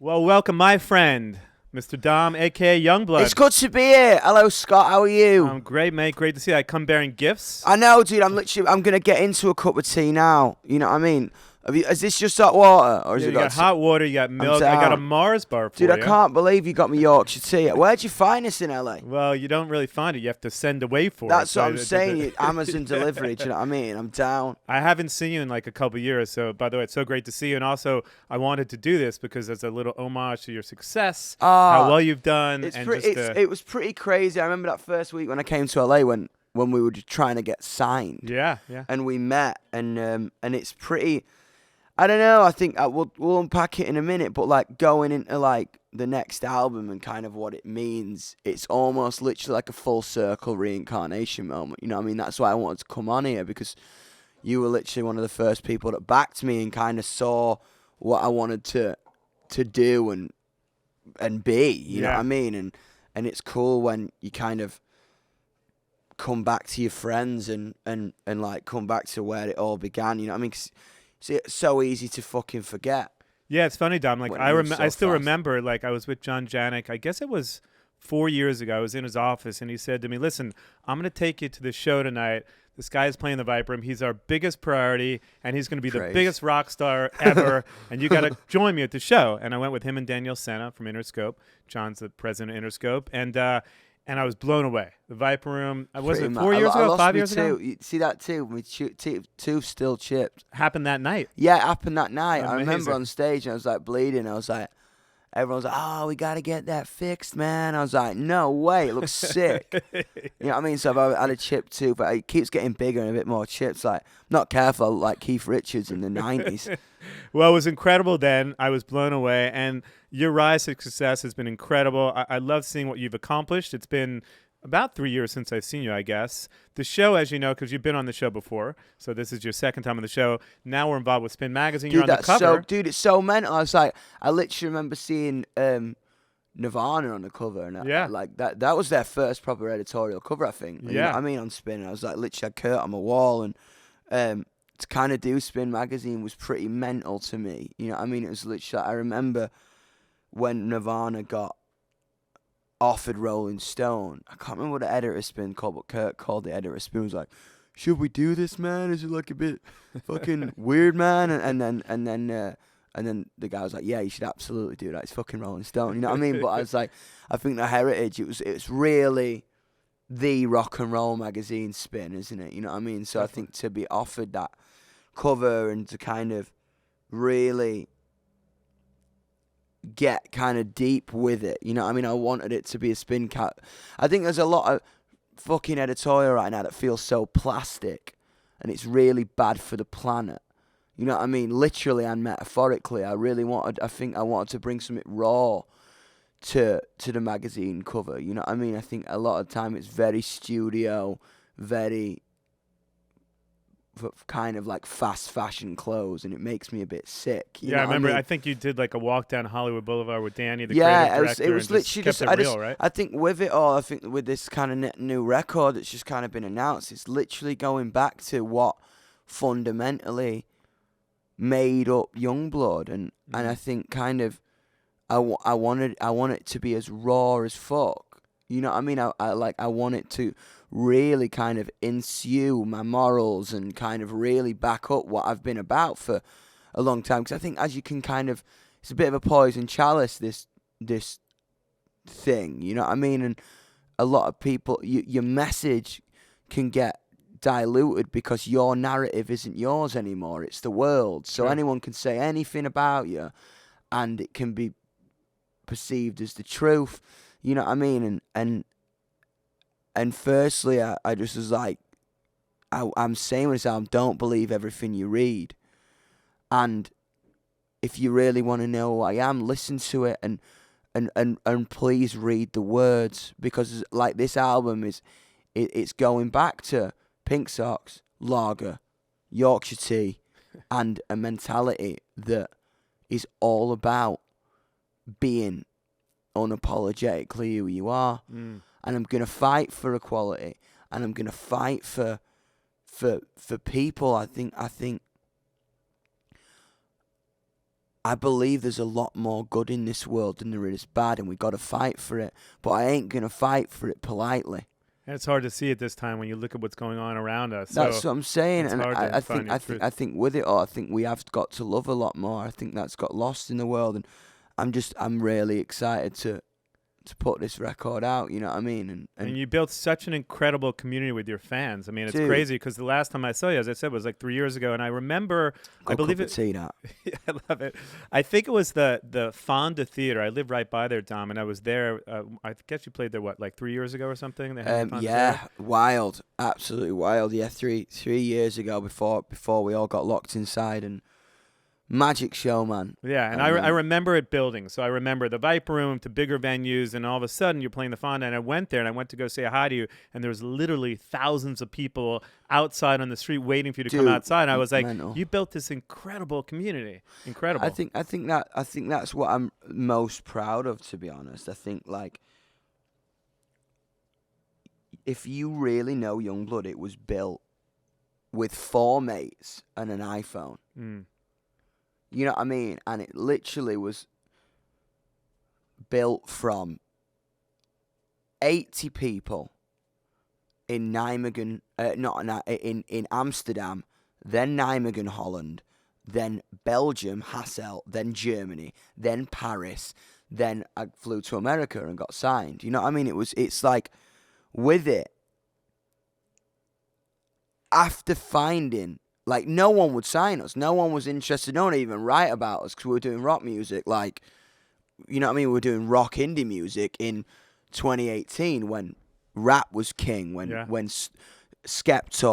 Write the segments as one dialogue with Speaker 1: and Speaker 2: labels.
Speaker 1: Well, welcome, my friend, Mr. Dom, a.k.a. Yungblud.
Speaker 2: It's good to be here. Hello, Scott. How are you?
Speaker 1: Great, mate. Great to see you. I come bearing gifts.
Speaker 2: I know, dude. I'm going to get into a cup of tea now. You know what I mean? Is this just hot water? Or is
Speaker 1: Yeah,
Speaker 2: it
Speaker 1: you got hot water, you got milk. I got a Mars bar for
Speaker 2: Dude,
Speaker 1: you.
Speaker 2: I can't believe you got me Yorkshire tea. Where'd you find this in LA?
Speaker 1: Well, you don't really find it. You have to send away for
Speaker 2: That's
Speaker 1: it.
Speaker 2: what I'm saying. Amazon delivery. Do you know what I mean? I'm down.
Speaker 1: I haven't seen you in like a couple of years. So, by the way, it's so great to see you. And also, I wanted to do this because as a little homage to your success, how well you've done.
Speaker 2: It was pretty crazy. I remember that first week when I came to LA when we were just trying to get signed.
Speaker 1: Yeah.
Speaker 2: And we met, and it's pretty. I don't know. I think we'll unpack it in a minute, but like going into like the next album and kind of what it means, it's almost literally like a full circle reincarnation moment. You know what I mean? That's why I wanted to come on here, because you were literally one of the first people that backed me and kind of saw what I wanted to do and be. You know what I mean? And it's cool when you kind of come back to your friends and like come back to where it all began. You know what I mean? 'Cause it's so easy to fucking forget.
Speaker 1: Yeah, it's funny, Dom. Like I still remember. Like I was with John Janik. I guess it was 4 years ago. I was in his office, and he said to me, "Listen, I'm going to take you to the show tonight. This guy is playing the Viper Room. He's our biggest priority, and he's going to be the biggest rock star ever. And you got to join me at the show." And I went with him and Daniel Senna from Interscope. John's the president of Interscope, and I was blown away. The Viper Room. Was it 4 years ago? 5 years ago?
Speaker 2: You see that too? My tooth still chipped.
Speaker 1: Happened that night.
Speaker 2: Yeah, it happened that night.
Speaker 1: Amazing.
Speaker 2: I remember on stage, and I was like bleeding. I was like, everyone's like, "Oh, we got to get that fixed, man." I was like, "No way, it looks sick." You know what I mean? So I've had a chipped tooth, but it keeps getting bigger and a bit more chips. Like, not careful, I look like Keith Richards in the 90s.
Speaker 1: Well, it was incredible then. I was blown away. And your rise to success has been incredible. I love seeing what you've accomplished. It's been about 3 years since I've seen you, I guess. The show, as you know, because you've been on the show before, so this is your second time on the show. Now we're involved with Spin Magazine. You're on the cover.
Speaker 2: Dude, it's so mental. I literally remember seeing Nirvana on the cover, and like that was their first proper editorial cover, I think. And, you know what I mean, on Spin, I was like literally had Kurt on my wall, and to kind of do Spin Magazine was pretty mental to me. You know what I mean? It was literally, I remember when Nirvana got offered Rolling Stone. I can't remember what the editor of Spin called, but Kurt called the editor of Spin. Was like, "Should we do this, man? Is it like a bit fucking weird, man?" And then the guy was like, "Yeah, you should absolutely do that. It's fucking Rolling Stone." You know what I mean? But I was like, I think the heritage, it's really the rock and roll magazine Spin, isn't it? You know what I mean? So I think to be offered that cover and to kind of really get kind of deep with it, you know what I mean? I wanted it to be a Spin cat. I think there's a lot of fucking editorial right now that feels so plastic, and it's really bad for the planet. You know what I mean? Literally and metaphorically. I think I wanted to bring something raw to the magazine cover. You know what I mean? I think a lot of time it's very studio, very kind of like fast fashion clothes, and it makes me a bit sick. You know
Speaker 1: I remember.
Speaker 2: I mean?
Speaker 1: I think you did like a walk down Hollywood Boulevard with Danny, the creative director.
Speaker 2: It was literally
Speaker 1: just kept it real, right?
Speaker 2: I think with it all, I think with this kind of new record that's just kind of been announced, it's literally going back to what fundamentally made up Yungblud, and I think kind of I want it to be as raw as fuck. You know what I mean? I want it to really kind of ensue my morals and kind of really back up what I've been about for a long time. Because I think as you can kind of, it's a bit of a poison chalice, this thing, you know what I mean? And a lot of people, your message can get diluted because your narrative isn't yours anymore. It's the world. So anyone can say anything about you and it can be perceived as the truth. You know what I mean? And firstly, I just was like, I'm saying with this album, don't believe everything you read. And if you really want to know who I am, listen to it and please read the words, because like this album it's going back to Pink Socks, Lager, Yorkshire Tea, and a mentality that is all about being unapologetically who you are. And I'm going to fight for equality, and I'm going to fight for people. I think I believe there's a lot more good in this world than there is bad, and we got to fight for it. But I ain't going to fight for it politely.
Speaker 1: And it's hard to see at this time when you look at what's going on around us.
Speaker 2: That's what I'm saying,
Speaker 1: it's
Speaker 2: and
Speaker 1: hard to
Speaker 2: I
Speaker 1: find
Speaker 2: think think with it all, I think we have got to love a lot more. I think that's got lost in the world, and I'm really excited to put this record out. You know what I mean?
Speaker 1: And you built such an incredible community with your fans. I mean, it's
Speaker 2: Dude.
Speaker 1: crazy because the last time I saw you, as I said, was like 3 years ago, and I remember, I believe it.
Speaker 2: That.
Speaker 1: I love it. I think it was the Fonda Theater. I live right by there, Dom, and I was there. I guess you played there like 3 years ago or something. They had the Fonda Theater?
Speaker 2: Wild, absolutely wild. Yeah, 3 years ago before we all got locked inside, and magic show, man.
Speaker 1: Yeah, and I remember it building. So I remember the Viper Room to bigger venues, and all of a sudden you're playing the Fonda, and I went there, and I went to go say hi to you, and there was literally thousands of people outside on the street waiting for you to come outside. And I was like, you built this incredible community. Incredible.
Speaker 2: I think that's what I'm most proud of, to be honest. I think, like, if you really know Yungblud, it was built with 4 mates and an iPhone. You know what I mean? And it literally was built from 80 people in Nijmegen, in Amsterdam, then Nijmegen, Holland, then Belgium, Hasselt, then Germany, then Paris, then I flew to America and got signed. You know what I mean? It's like, with it, after finding, like, no one would sign us. No one was interested. No one would even write about us because we were doing rock music. Like, you know what I mean? We were doing rock indie music in 2018 when rap was king, when Skepta,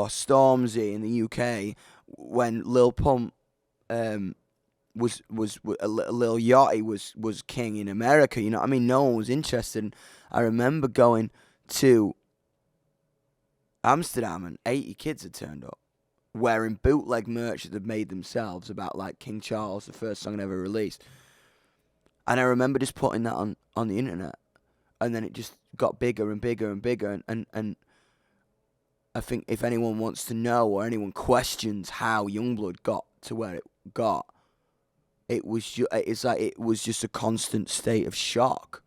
Speaker 2: Stormzy in the UK, when Lil Pump was Lil Yachty was king in America. You know what I mean? No one was interested. And I remember going to Amsterdam and 80 kids had turned up, wearing bootleg merch that they'd made themselves about, like, King Charles, the first song I ever released. And I remember just putting that on the internet. And then it just got bigger and bigger and bigger. And I think if anyone wants to know, or anyone questions how Yungblud got to where it got, it was just a constant state of shock.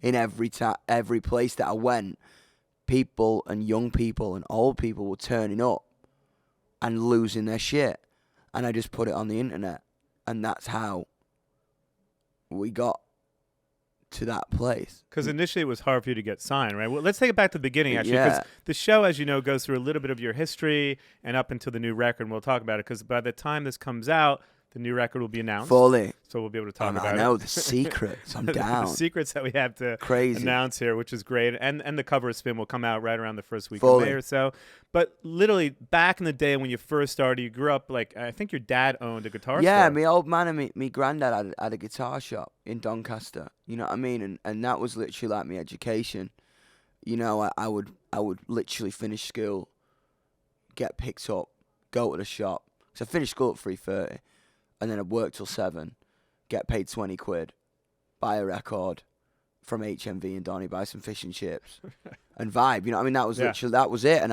Speaker 2: In every place that I went, people and young people and old people were turning up and losing their shit. And I just put it on the internet. And that's how we got to that place.
Speaker 1: Because initially it was hard for you to get signed, right? Well, let's take it back to the beginning, actually. Because the show, as you know, goes through a little bit of your history and up until the new record. And we'll talk about it. Because by the time this comes out, the new record will be announced.
Speaker 2: Fully.
Speaker 1: So we'll be able to talk about it.
Speaker 2: I know, the secrets. I'm down.
Speaker 1: The secrets that we have to announce here, which is great. And the cover of Spin will come out right around the first week of May or so. But literally, back in the day when you first started, you grew up, like, I think your dad owned a guitar store.
Speaker 2: Yeah, my old man and me granddad had a guitar shop in Doncaster. You know what I mean? And that was literally like my education. You know, I would literally finish school, get picked up, go to the shop. So I finished school at 3:30. And then I'd work till 7, get paid 20 quid, buy a record from HMV and Donny, buy some fish and chips, and vibe. You know what I mean? That was literally, that was it. And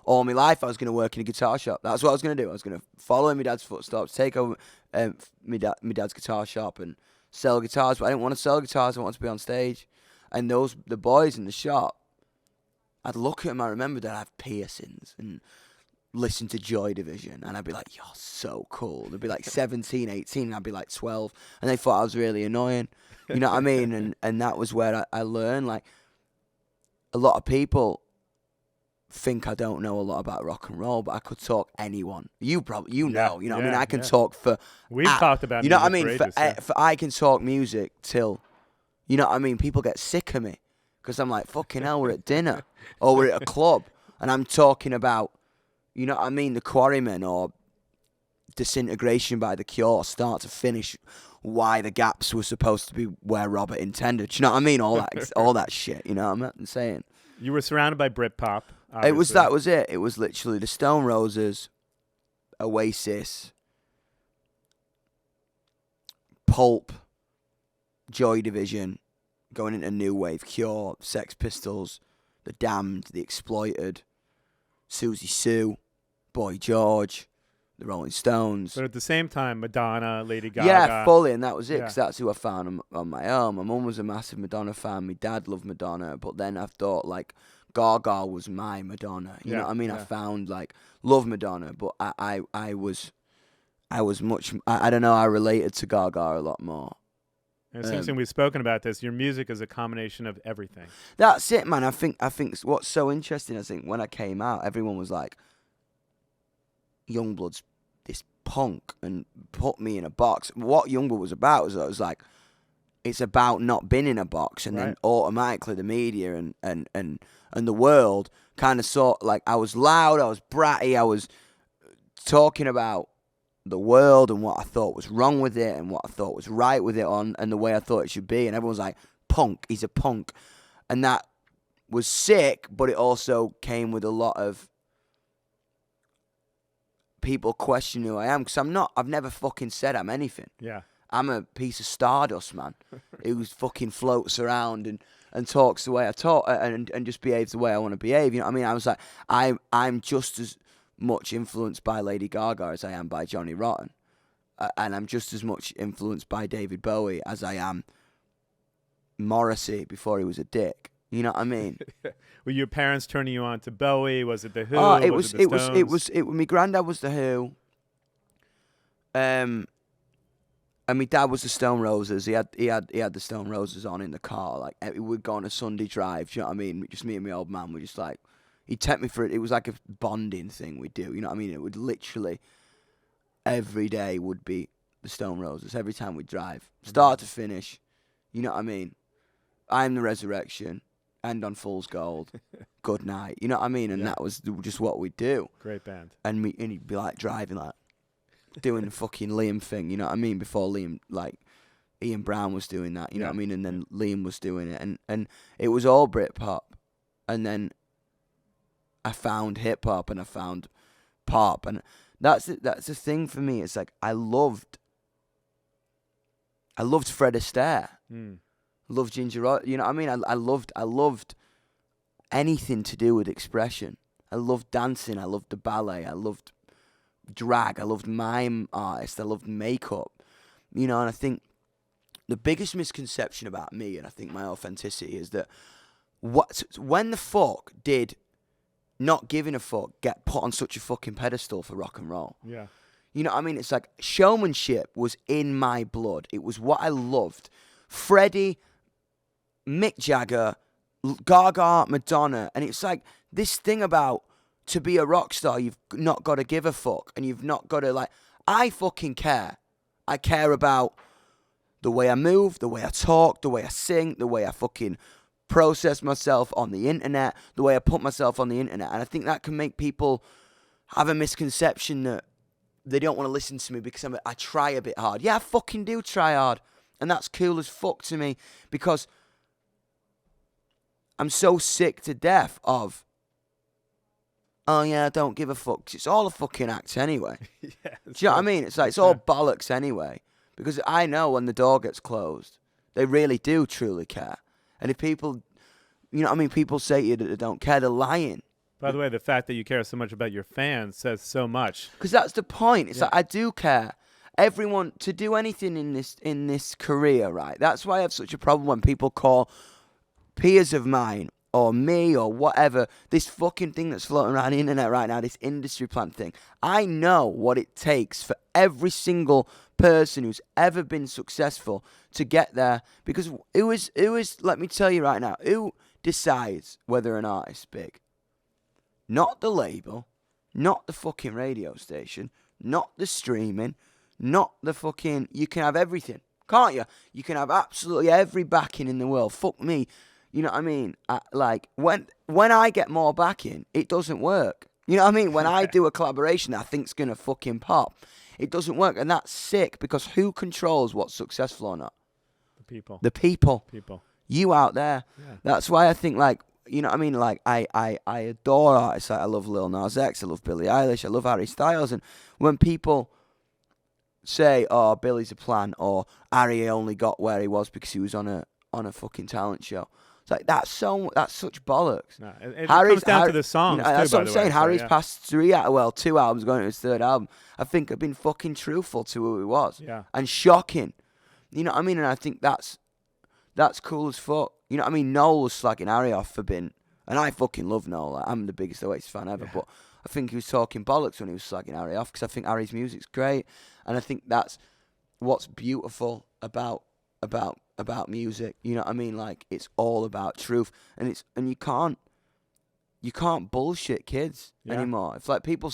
Speaker 2: all my life I was going to work in a guitar shop. That's what I was going to do. I was going to follow in my dad's footsteps, take over my dad's guitar shop and sell guitars. But I didn't want to sell guitars. I wanted to be on stage. And the boys in the shop, I'd look at them. I remember they'd have piercings and listen to Joy Division, and I'd be like, you're so cool. They'd be like 17, 18, and I'd be like 12, and they thought I was really annoying. You know what I mean? And that was where I learned, like, a lot of people think I don't know a lot about rock and roll, but I could talk anyone. You know, you know what I mean? I can talk for...
Speaker 1: We've talked about
Speaker 2: you know what I mean?
Speaker 1: For
Speaker 2: I can talk music till, you know what I mean? People get sick of me, because I'm like, fucking hell, we're at dinner, or we're at a club, and I'm talking about, you know what I mean, The Quarrymen or Disintegration by The Cure, start to finish, why the gaps were supposed to be where Robert intended. You know what I mean? All that shit. You know what I'm saying?
Speaker 1: You were surrounded by Britpop.
Speaker 2: That was it. It was literally the Stone Roses, Oasis, Pulp, Joy Division, going into New Wave, Cure, Sex Pistols, The Damned, The Exploited, Susie Sue, Boy George, the Rolling Stones.
Speaker 1: But at the same time, Madonna, Lady Gaga.
Speaker 2: Yeah, fully, and that was it, because that's who I found on my own. My mum was a massive Madonna fan. My dad loved Madonna, but then I thought, like, Gaga was my Madonna. You know what I mean? I found, like, love Madonna, but I was much, I don't know, I related to Gaga a lot more.
Speaker 1: And it's interesting, we've spoken about this. Your music is a combination of everything.
Speaker 2: That's it, man. I think what's so interesting, I think, when I came out, everyone was like, Yungblud's this punk, and put me in a box. What Yungblud was about was, I was like, it's about not being in a box, and then automatically the media and the world kind of saw, like, I was loud, I was bratty, I was talking about the world and what I thought was wrong with it and what I thought was right with it and the way I thought it should be, and everyone's like, punk, he's a punk. And that was sick, but it also came with a lot of people questioning who I am, because I've never fucking said I'm anything.
Speaker 1: Yeah. I'm
Speaker 2: a piece of stardust, man, who fucking floats around and talks the way I talk and just behaves the way I want to behave. You know what I mean? I was like, I'm just as much influenced by Lady Gaga as I am by Johnny Rotten, and I'm just as much influenced by David Bowie as I am Morrissey before he was a dick. You know what I mean?
Speaker 1: Were your parents turning you on to Bowie? Was it the Who?
Speaker 2: It
Speaker 1: was
Speaker 2: it was my granddad was the Who, and my dad was the Stone Roses. He had the Stone Roses on in the car. Like, we would go on a Sunday drive. Do you know what I mean? Just me and my old man were just like, he'd take me for it. It was like a bonding thing we'd do. You know what I mean? It would literally, every day would be the Stone Roses. Every time we'd drive. Start to finish. You know what I mean? I'm the Resurrection. End on Fool's Gold. Good night. You know what I mean? And that was just what we'd do.
Speaker 1: Great band.
Speaker 2: And he'd be like driving, like, doing the fucking Liam thing. You know what I mean? Before Liam, like, Ian Brown was doing that. You know what I mean? And then Liam was doing it. And it was all Britpop. And then I found hip hop and I found pop, and that's the thing for me. It's like I loved Fred Astaire, loved Ginger Rogers. You know what I mean? I loved anything to do with expression. I loved dancing. I loved the ballet. I loved drag. I loved mime artists. I loved makeup. You know, and I think the biggest misconception about me, and I think my authenticity, is that when the fuck did not giving a fuck get put on such a fucking pedestal for rock and roll?
Speaker 1: Yeah.
Speaker 2: You know what I mean? It's like showmanship was in my blood. It was what I loved. Freddie, Mick Jagger, Gaga, Madonna. And it's like this thing about, to be a rock star, you've not got to give a fuck. And you've not got to, like, I fucking care. I care about the way I move, the way I talk, the way I sing, the way I fucking process myself on the internet, the way I put myself on the internet. And I think that can make people have a misconception that they don't want to listen to me because I try a bit hard. Yeah, I fucking do try hard. And that's cool as fuck to me, because I'm so sick to death of, oh yeah, I don't give a fuck. It's all a fucking act anyway. Do you know what I mean? It's like, it's all bollocks anyway. Because I know when the door gets closed, they really do truly care. And if people, you know what I mean, people say to you that they don't care, they're lying.
Speaker 1: By the way, the fact that you care so much about your fans says so much.
Speaker 2: Because that's the point. It's like, I do care. Everyone, to do anything in this career, right? That's why I have such a problem when people call peers of mine or me or whatever this fucking thing that's floating around the internet right now, this industry plant thing. I know what it takes for every single person who's ever been successful to get there, because who is let me tell you right now, who decides whether an artist's big? Not the label, not the fucking radio station, not the streaming, not the fucking, you can have everything, can't you? You can have absolutely every backing in the world. Fuck me. You know what I mean? Like, when I get more backing, it doesn't work. You know what I mean? When I do a collaboration that I think's gonna fucking pop, it doesn't work. And that's sick, because who controls what's successful or not? The people. You out there. Yeah. That's why I think, like, you know what I mean? Like, I adore artists. Like, I love Lil Nas X, I love Billie Eilish, I love Harry Styles. And when people say, oh, Billy's a plant, or Harry only got where he was because he was on a fucking talent show, It's like that's such bollocks.
Speaker 1: No, it comes down to the songs, too,
Speaker 2: that's what I'm saying.
Speaker 1: So,
Speaker 2: Harry's past 2 albums going to his third album. I think have been fucking truthful to who he was.
Speaker 1: Yeah.
Speaker 2: And shocking. You know what I mean? And I think that's cool as fuck. You know what I mean? Noel was slagging Harry off for being, and I fucking love Noel. Like, I'm the biggest Oasis fan ever, but I think he was talking bollocks when he was slagging Harry off, because I think Harry's music's great, and I think that's what's beautiful about music. You know what I mean? Like, it's all about truth, and you can't bullshit kids anymore. It's like people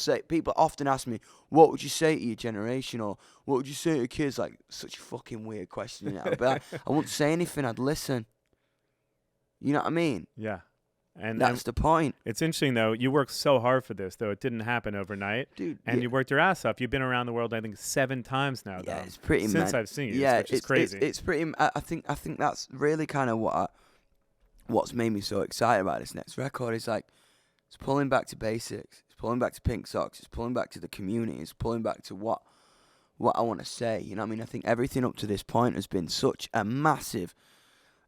Speaker 2: often ask me, what would you say to your generation, or what would you say to kids? Like, such a fucking weird question, you know? But I wouldn't say anything. I'd listen. You know what I mean?
Speaker 1: Yeah. And
Speaker 2: that's the point.
Speaker 1: It's interesting, though. You worked so hard for this, though. It didn't happen overnight.
Speaker 2: Dude.
Speaker 1: And you worked your ass off. You've been around the world, I think, 7 times now,
Speaker 2: Yeah,
Speaker 1: though.
Speaker 2: it's pretty
Speaker 1: Since I've seen you, which is crazy.
Speaker 2: It's pretty... I think that's really kind of what's made me so excited about this next record. Is like, it's pulling back to basics. It's pulling back to Pink Socks. It's pulling back to the community. It's pulling back to what I want to say. You know what I mean? I think everything up to this point has been such a massive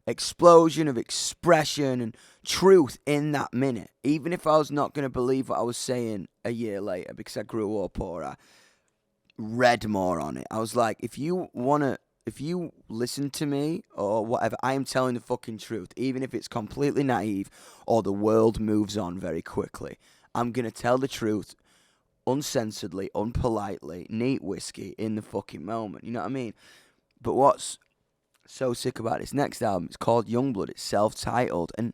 Speaker 2: explosion of expression and truth in that minute. Even if I was not going to believe what I was saying a year later because I grew up or I read more on it, I was like, if you listen to me or whatever, I am telling the fucking truth, even if it's completely naive or the world moves on very quickly. I'm going to tell the truth uncensoredly, unpolitely, neat whiskey in the fucking moment. You know what I mean? But what's so sick about this next album, it's called Yungblud. It's self-titled, and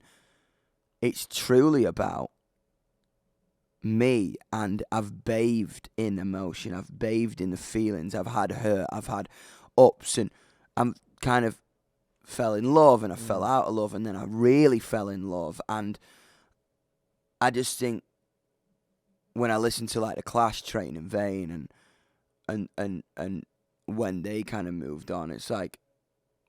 Speaker 2: it's truly about me, and I've bathed in emotion. I've bathed in the feelings. I've had hurt. I've had ups, and I'm kind of fell in love, and I fell out of love, and then I really fell in love. And I just think when I listen to like the Clash, Train in Vain, and when they kind of moved on, it's like,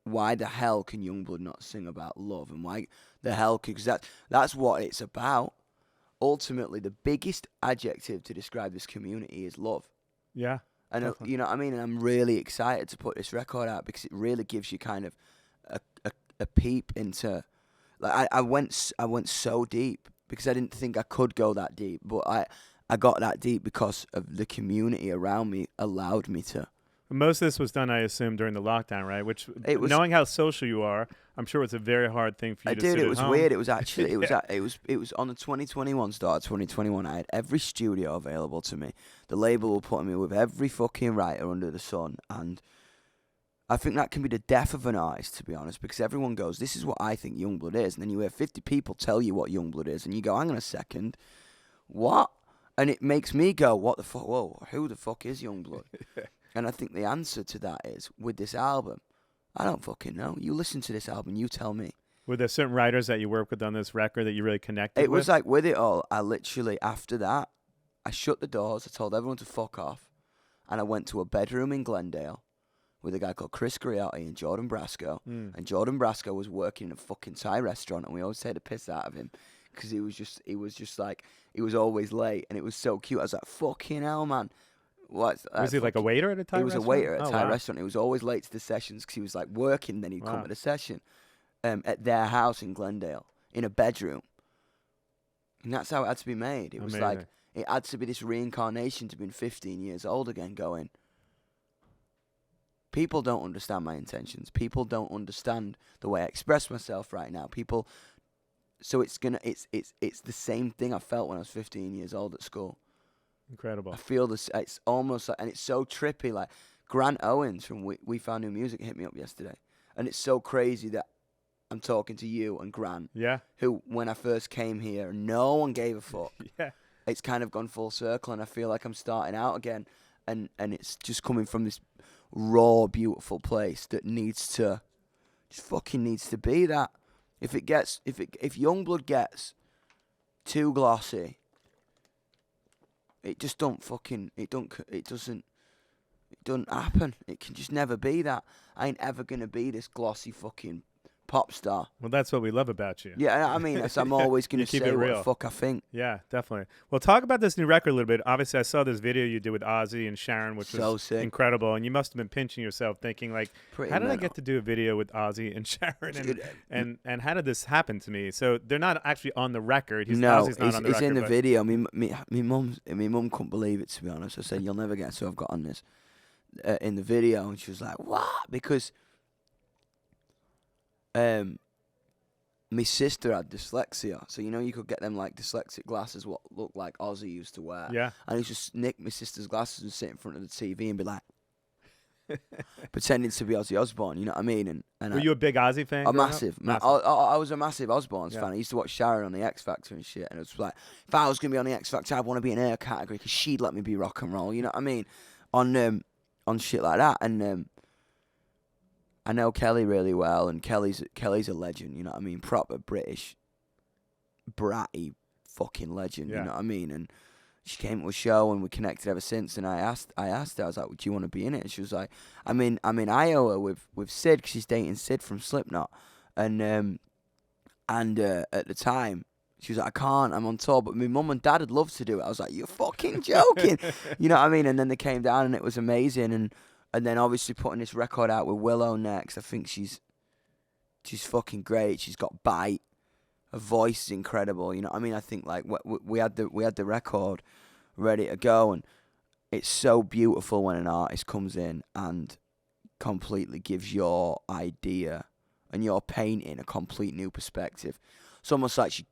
Speaker 2: why the hell can Yungblud not sing about love? And why the hell? Because that's what it's about. Ultimately, the biggest adjective to describe this community is love.
Speaker 1: Yeah.
Speaker 2: And you know what I mean? And I'm really excited to put this record out because it really gives you kind of a peep into... Like, I went so deep because I didn't think I could go that deep. But I got that deep because of the community around me allowed me to.
Speaker 1: Most of this was done, I assume, during the lockdown, right? Which, knowing how social you are, I'm sure it's a very hard thing for you to sit at home.
Speaker 2: Dude, it was weird. It was actually, it was on the 2021 start. 2021, I had every studio available to me. The label were putting me with every fucking writer under the sun, and I think that can be the death of an artist, to be honest, because everyone goes, "This is what I think Yungblud is," and then you hear 50 people tell you what Yungblud is, and you go, "Hang on a second, what?" And it makes me go, "What the fuck? Whoa, who the fuck is Yungblud?" And I think the answer to that is, with this album, I don't fucking know. You listen to this album, you tell me.
Speaker 1: Were there certain writers that you work with on this record that you really connected with?
Speaker 2: It was like, with it all, I literally, after that, I shut the doors, I told everyone to fuck off, and I went to a bedroom in Glendale with a guy called Chris Griatti and Jordan Brasco. And Jordan Brasco was working in a fucking Thai restaurant, and we always take the piss out of him because he was just like, he was always late, and it was so cute. I was like, fucking hell, man. Was
Speaker 1: he like a waiter at a Thai restaurant?
Speaker 2: He was a waiter at a Thai restaurant. He was always late to the sessions because he was like working, then he'd come to the session at their house in Glendale in a bedroom. And that's how it had to be made. It was like, it had to be this reincarnation to being 15 years old again, going, people don't understand my intentions. People don't understand the way I express myself right now. So it's the same thing I felt when I was 15 years old at school.
Speaker 1: Incredible.
Speaker 2: I feel this. It's almost like, and it's so trippy. Like Grant Owens from We Found New Music hit me up yesterday, and it's so crazy that I'm talking to you and Grant.
Speaker 1: Yeah.
Speaker 2: Who, when I first came here, no one gave a fuck.
Speaker 1: Yeah.
Speaker 2: It's kind of gone full circle, and I feel like I'm starting out again, and it's just coming from this raw, beautiful place that just fucking needs to be that. If Yungblud gets too glossy, it just don't happen. It can just never be that. I ain't ever gonna be this glossy fucking pop star.
Speaker 1: Well, that's what we love about you.
Speaker 2: Yeah, I mean, I'm always going to
Speaker 1: keep
Speaker 2: say
Speaker 1: it
Speaker 2: what
Speaker 1: real.
Speaker 2: the fuck I think.
Speaker 1: Yeah, definitely. Well, talk about this new record a little bit. Obviously, I saw this video you did with Ozzy and Sharon, which
Speaker 2: So
Speaker 1: was
Speaker 2: sick.
Speaker 1: incredible. And you must have been pinching yourself thinking, like,
Speaker 2: Pretty
Speaker 1: how did I
Speaker 2: mental.
Speaker 1: get to do a video with Ozzy and Sharon?
Speaker 2: Dude,
Speaker 1: And how did this happen to me? So they're not actually on the record.
Speaker 2: No,
Speaker 1: Ozzy's not on the
Speaker 2: it's
Speaker 1: record.
Speaker 2: in the
Speaker 1: but
Speaker 2: video. Me mum couldn't believe it, to be honest. I said, you'll never guess who I've got on this in the video. And she was like, what? Because my sister had dyslexia. So, you know, you could get them, like, dyslexic glasses, what looked like Ozzy used to wear.
Speaker 1: Yeah.
Speaker 2: And he just nick my sister's glasses and sit in front of the TV and be like, pretending to be Ozzy Osbourne, you know what I mean? And
Speaker 1: Were you a big Ozzy fan?
Speaker 2: A
Speaker 1: growing up?
Speaker 2: massive. I was a massive Osbourne
Speaker 1: Yeah.
Speaker 2: fan. I used to watch Sharon on the X Factor and shit. And it was like, if I was going to be on the X Factor, I'd want to be in her category because she'd let me be rock and roll. You know what I mean? On shit like that. And I know Kelly really well. And Kelly's a legend. You know what I mean? Proper British, bratty fucking legend.
Speaker 1: Yeah.
Speaker 2: You know what I mean? And she came to a show and we connected ever since. And I asked her, I was like, "Do you want to be in it?" And she was like, I'm in Iowa with Sid because she's dating Sid from Slipknot. And at the time, she was like, "I can't, I'm on tour." But my mum and dad would love to do it. I was like, "You're fucking joking." You know what I mean? And then they came down and it was amazing. And then obviously putting this record out with Willow next, I think she's fucking great. She's got bite. Her voice is incredible. You know what I mean? I think like we had the record ready to go, and it's so beautiful when an artist comes in and completely gives your idea and your painting a complete new perspective. It's almost like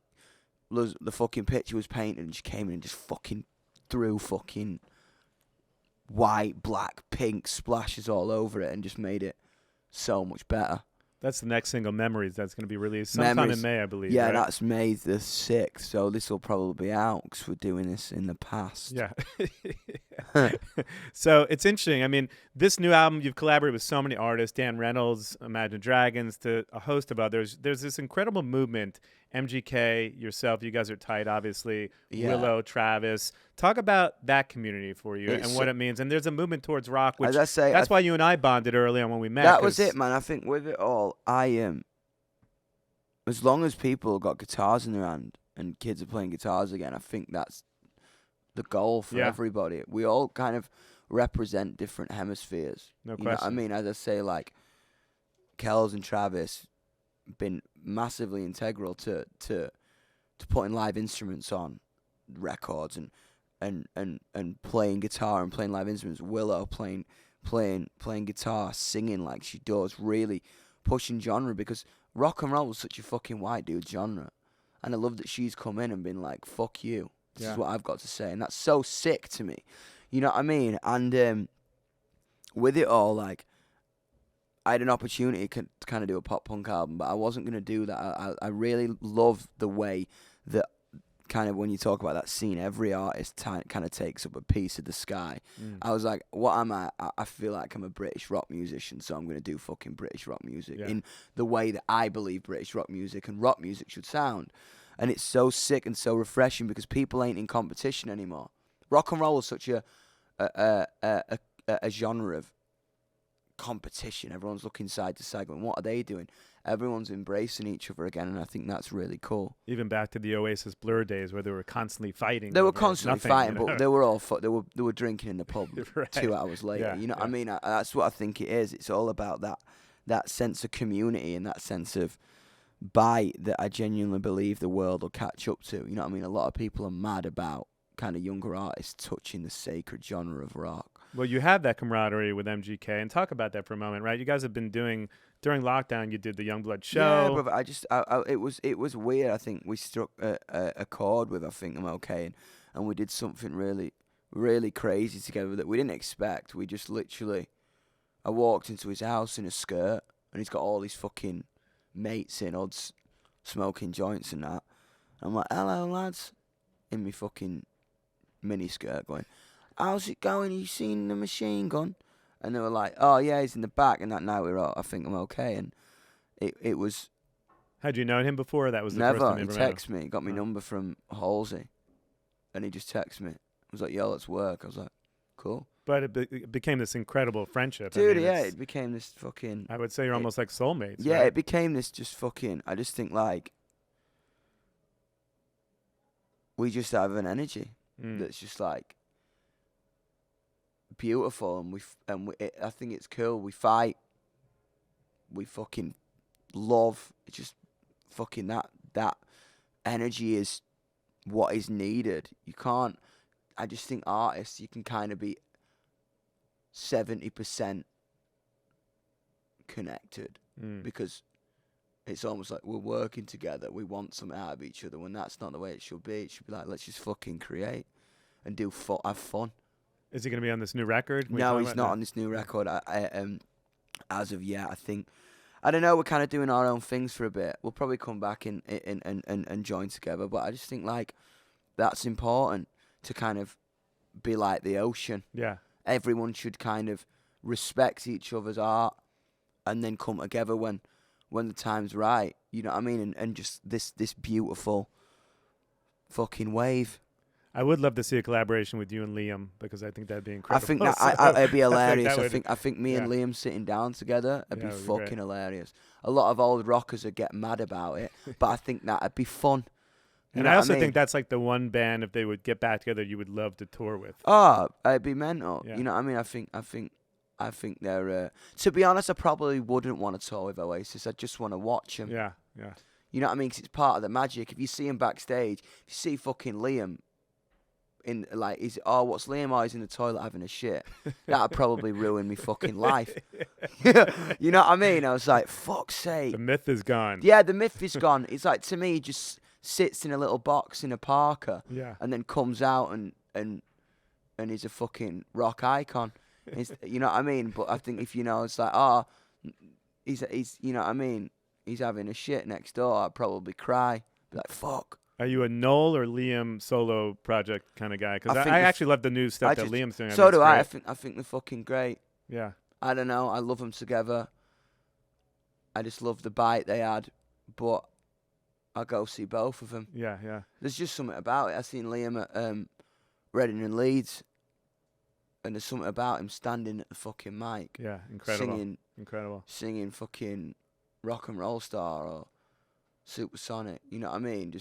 Speaker 2: the fucking picture was painted and she came in and just fucking threw fucking white, black, pink splashes all over it and just made it so much better.
Speaker 1: That's the next single, Memories, that's going to be released sometime in May, I believe.
Speaker 2: Yeah,
Speaker 1: right?
Speaker 2: That's May the 6th, so this will probably be out because we're doing this in the past.
Speaker 1: Yeah. So it's interesting. I mean, this new album, you've collaborated with so many artists, Dan Reynolds, Imagine Dragons, to a host of others. There's this incredible movement, MGK, yourself, you guys are tight, obviously,
Speaker 2: Yeah.
Speaker 1: Willow, Travis. Talk about that community for you
Speaker 2: It's
Speaker 1: and what it means. And there's a movement towards rock, which
Speaker 2: As I say,
Speaker 1: that's why you and I bonded early on when we met.
Speaker 2: That was it, man. I think with it all, as long as people got guitars in their hand and kids are playing guitars again, I think that's the goal for everybody. We all kind of represent different hemispheres.
Speaker 1: No
Speaker 2: You know what I
Speaker 1: question.
Speaker 2: mean? As I say, like, Kells and Travis been massively integral to putting live instruments on records and playing guitar and playing live instruments. Willow playing guitar, singing like she does, really pushing genre, because rock and roll was such a fucking white dude genre. And I love that she's come in and been like, fuck you. This is what I've got to say. And that's so sick to me. You know what I mean? And with it all, like, I had an opportunity to kind of do a pop punk album, but I wasn't going to do that. I really love the way that kind of when you talk about that scene, every artist kind of takes up a piece of the sky. I was like, what am I? I feel like I'm a British rock musician, so I'm going to do fucking British rock music in the way that I believe British rock music and rock music should sound. And it's so sick and so refreshing because people ain't in competition anymore. Rock and roll is such a genre of competition. Everyone's looking side to side going, what are they doing? Everyone's embracing each other again, and I think that's really cool.
Speaker 1: Even back to the Oasis Blur days where they were constantly fighting.
Speaker 2: They were constantly fighting,
Speaker 1: you know?
Speaker 2: but they were all they were drinking in the pub
Speaker 1: Right.
Speaker 2: 2 hours later. You know what I mean? That's what I think it is. It's all about that sense of community and that sense of bite that I genuinely believe the world will catch up to. You know what I mean? A lot of people are mad about kind of younger artists touching the sacred genre of rock.
Speaker 1: Well, you have that camaraderie with MGK, and talk about that for a moment, right? You guys have been doing, during lockdown, you did the Yungblud show.
Speaker 2: Yeah, brother, it was weird. I think we struck a chord with I Think I'm Okay, and we did something really, really crazy together that we didn't expect. We just literally, I walked into his house in a skirt, and he's got all these fucking mates in, odds, smoking joints and that. I'm like, hello, lads, in me fucking mini skirt going, how's it going? You seen the Machine Gun? And they were like, oh, yeah, he's in the back. And that night we were all, I Think I'm Okay. And it was...
Speaker 1: Had you known him before? That was the
Speaker 2: never.
Speaker 1: first time you
Speaker 2: He
Speaker 1: ever met
Speaker 2: texted me. He got my number from Halsey. And he just texted me. I was like, yo, let's work. I was like, cool.
Speaker 1: But it became this incredible friendship.
Speaker 2: Dude, it became this fucking...
Speaker 1: I would say you're almost like soulmates,
Speaker 2: Yeah,
Speaker 1: right?
Speaker 2: it became this just fucking... I just think, like... We just have an energy that's just, like... beautiful, and I think it's cool. We fight. We fucking love. It's just fucking that energy is what is needed. You can't... I just think artists, you can kind of be 70% connected because it's almost like we're working together. We want something out of each other when that's not the way it should be. It should be like, let's just fucking create and have fun.
Speaker 1: Is he going to be on this new record?
Speaker 2: No, he's not on this new record. As of yet, I think... I don't know, we're kind of doing our own things for a bit. We'll probably come back and join together, but I just think, like, that's important to kind of be like the ocean.
Speaker 1: Yeah.
Speaker 2: Everyone should kind of respect each other's art and then come together when the time's right. You know what I mean? And just this beautiful fucking wave.
Speaker 1: I would love to see a collaboration with you and Liam because I think that'd be incredible.
Speaker 2: I think that it'd be hilarious. I think me and
Speaker 1: yeah.
Speaker 2: Liam sitting down together would be
Speaker 1: it'd be
Speaker 2: fucking
Speaker 1: great.
Speaker 2: hilarious. A lot of old rockers would get mad about it, but I think that'd be fun.
Speaker 1: And I also think that's like the one band, if they would get back together, you would love to tour with.
Speaker 2: Oh, it'd be mental.
Speaker 1: Yeah.
Speaker 2: You know what I mean? I think they're... to be honest, I probably wouldn't want to tour with Oasis. I just want to watch them.
Speaker 1: Yeah.
Speaker 2: You know what I mean? 'Cause it's part of the magic. If you see him backstage, if you see fucking Liam in, like, what's Liam? Oh, he's in the toilet having a shit. That'd probably ruin me fucking life. You know what I mean? I was like, fuck's sake.
Speaker 1: The myth is gone.
Speaker 2: Yeah, the myth is gone. It's like, to me, he just sits in a little box in a parka and then comes out and he's a fucking rock icon. You know what I mean? But I think if it's like, he's you know what I mean? He's having a shit next door, I'd probably cry. Be like, fuck.
Speaker 1: Are you a Noel or Liam solo project kind of guy? Because I actually love the new stuff that Liam's doing.
Speaker 2: So do I. I think they're fucking great.
Speaker 1: Yeah.
Speaker 2: I don't know. I love them together. I just love the bite they had. But I'll go see both of them.
Speaker 1: Yeah.
Speaker 2: There's just something about it. I seen Liam at Reading and Leeds. And there's something about him standing at the fucking mic.
Speaker 1: Yeah, incredible.
Speaker 2: Singing fucking Rock and Roll Star or Supersonic. You know what I mean?